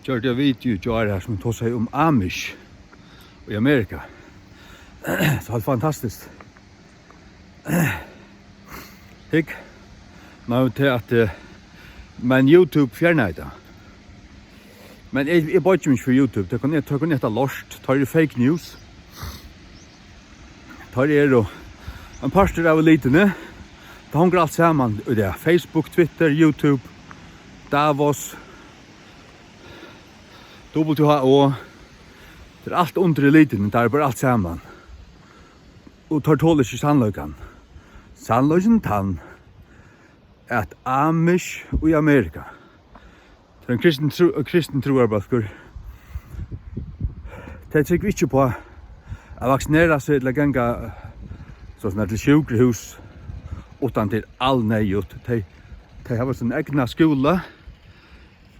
gjorde jag video här som tog sig Amish i Amerika. Så helt fantastiskt. Hik, man till att men YouTube fjärnar det. Men jag bor inte för YouTube. Det kan inte lost. Tar det fake news. Tar det då en pastor av liten. Det hänger allt samman i det. Facebook, Twitter, YouTube, Davos, WHO. Det är allt under eliten. Det är bara allt samman. Och tar tål inte sannlökan. Sannlöken tann att Amish i Amerika. Det är en kristen troarbaskur. Det tycker vi inte på att vaksinera sig eller gänga sådana till sjukhus utan till all nejut. De har sin egna skola.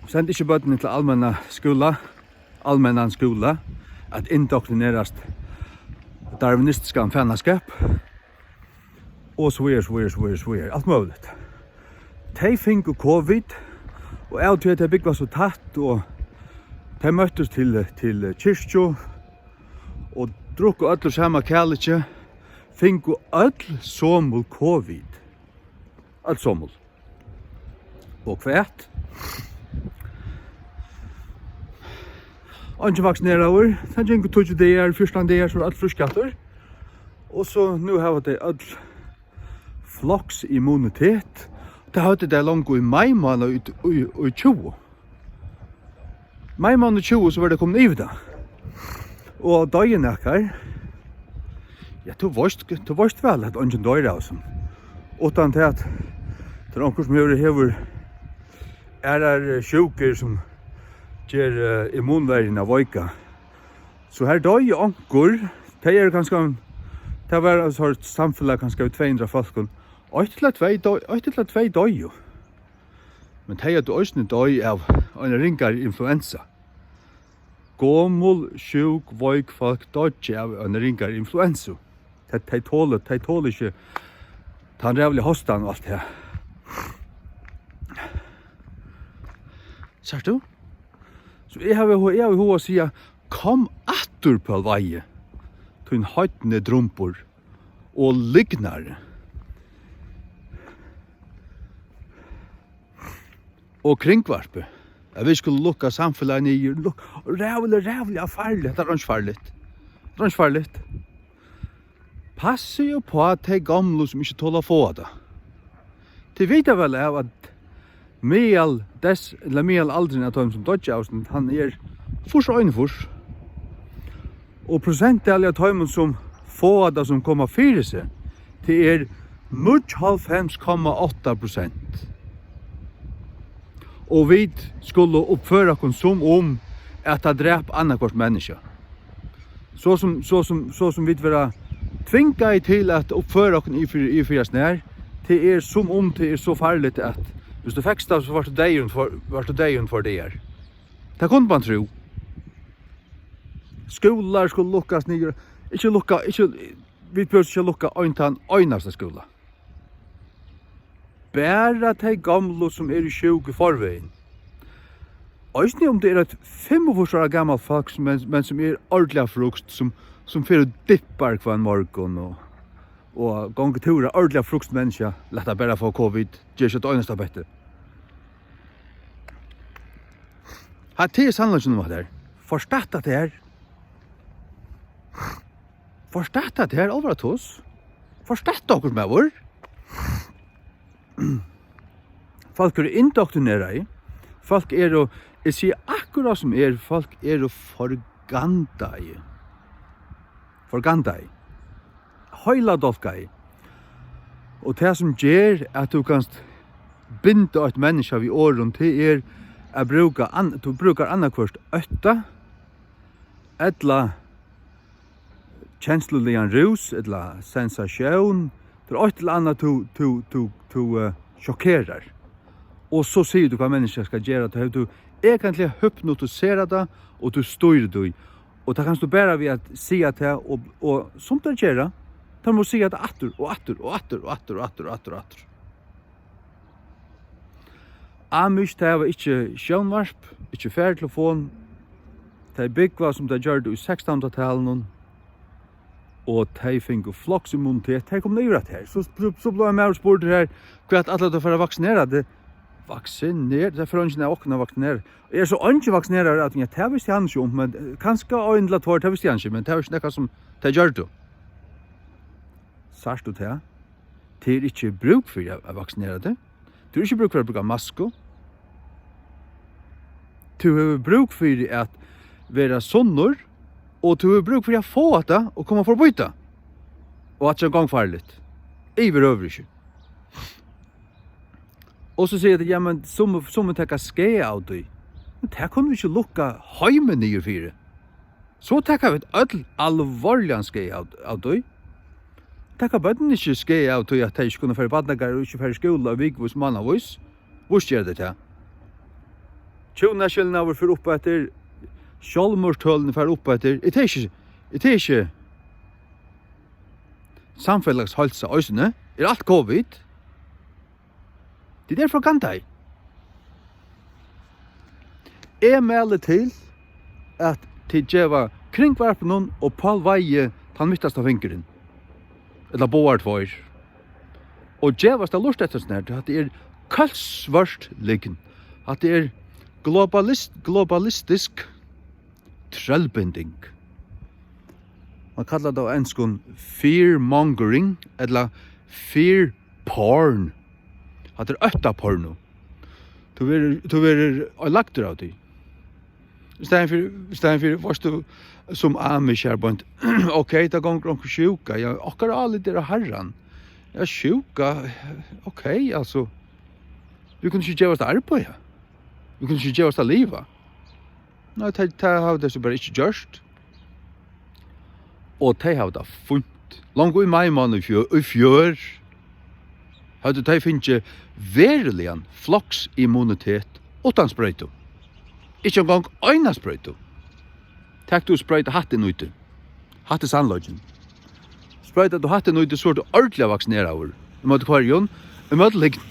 Sen inte bara till allmänna skola att indoktrineras darwinistiska fännskap. Och så vidare. Allt möjligt. De fingu covid och jag tror att det bygg så tatt och de möttes till kyrkjo och drukku öllu sama kærleiki, fingu öll somul covid. Öll somul. Og kvært. Onga vaksineraðu, það gengur 20 dagar, 14 dagar så öll friskattur. Og så nu har det öll floksimmunitet. Det hade det långt i maj månad i 20. Maj månad 20 så var det kommit yvir. Och dagen här. Ja, du visst väl att ingen dör av som. Utan till att det onkur som hever är sjuker som ger immunvärden av Weihe. Så här dör ju onkur. Det är ganska det var en sorts samfällag ganska 200 folk. 8-2 døy. Men det er også døy av en ringar influensa. Gommel, sjuk, veik folk døy av en ringar influensa. De tåler ikke den rævlige hostan og alt det. Ser du? Så jeg har hva å si, kom atur på Weihe til en høytende drumpor og lignar. Og kringvarpe. At vi skulle lukka samfellet nye. Rævlig farligt. Det er ikke farligt. Passer jo på at de gamle som ikke tåler få det. De vet vel av at meal aldrin av dem som dodger av han fors og øynefors. Og prosentdelen av dem som få det som kommer fyre seg, det 95,8%. Og vi skulle uppföra oss som att ha dräp annakvart människa. Så som vi vara tvingade till att uppföra oss i fyras när. Det som det är så farligt att hvis du fäckst så var det dejen för det är. Det kunde man tro. Skolar skulle lukkas ner. Vi behöver inte lukka öjnaste skola. Bæra de gamle som i sjuk i forveien. Øysni om det et 45 år gammal folk, men som ordentlig frukt, som fyrir dippar hver morgon, og gongetura ordentlig frukt menneska, letta bæra få covid, gjør ikke et øyneste bette. Her til sannleggen om det her. Forstatt at det her. Alvara tos. Forstatt dere med vår. Folk indoktrinera i. Folk jeg sier akkurat som folk forganda i. Høyla dolka i. Og det som gjør at du kan binda et menneske vid åren til at du brukar annakvart øtta, etla kjensleligan rus, etla sensasjon, det et eller annet du sjokkerar. Og så sier du hva mennesker skal gjøre, at du egentlig hypnotiserer det, og du styrer det. Og det kan du bare ved at si at det, og som det gjør, da må du si at det atter. Amish det var ikke sjønvarp, ikke færtelefon, de byggva som de gjør det i 1600-talen, og de fingu floksimmunitet, her kom det yvir her. Så ble jeg med og spurte her, hva at alle for å vaksinera det? Vaksinera? Det er for ønskene åkne å vaksinera. Jeg så ønske vaksinera at det visste han ikke om, men kanskje øyndelig tår, det visste han ikke, men det var ikke noe som de gjør det. Sørst du til? Det er ikke bruk for å vaksinera det. Du er ikke bruk for å bruke masku. Du har bruk for at være sonnor, og du har bruk for å få det og komme for å bytte. Og at det er en gang farlig. Yvir øvrig ikke. Og så sier jeg at ja, men som vi tenker skje av det. Men det kunne vi ikke lukka heimen nye fire. Så tenker vi et alvorlig skje av det. Det kan bare ikke skje av det at de ikke kunne føre badnagar og ikke føre skole og vigvis mannavis. Hvor skjer det til? Tjoneskjellene var for oppe etter, sjálvmordstølene for oppe etter. Det er ikke samfellagshalsa øysene. Er alt covid. Det er derfor kan det. Jeg melder til at til djeva kringvarpen og Paul Weihe han mittast av fingeren. Eller boart for. Og djevast av lust etter snart at det er kalsvart liggen. At det er globalistisk trellbinding. Man kallar det av enskon fear-mongering, eller fear-porn. At det er øtta porno. Du er lagter av det. I stedet for, varst du som Amish her, bant, ok, det går omkring sjuka, ja, okkar alle der herran. Ja, sjuka, ok, altså, vi kunne ikke gjøre oss det arbeid, ja. Vi kunne ikke gjøre oss det livet. Nei, det har det så bare ikke gjørst. Og det har det funnet. Langt i maimann i fjør, hadde de finnet veruliga floksimmunitet uttan sprøyto. Ikke engang øyna sprøyto. Takk du sprøyta hatten ute. Hatt er sannløgjen. Sprøyta du hatten ute, så er du ordentlig vaksineraðu. I måte kvarjon, i måte liggen.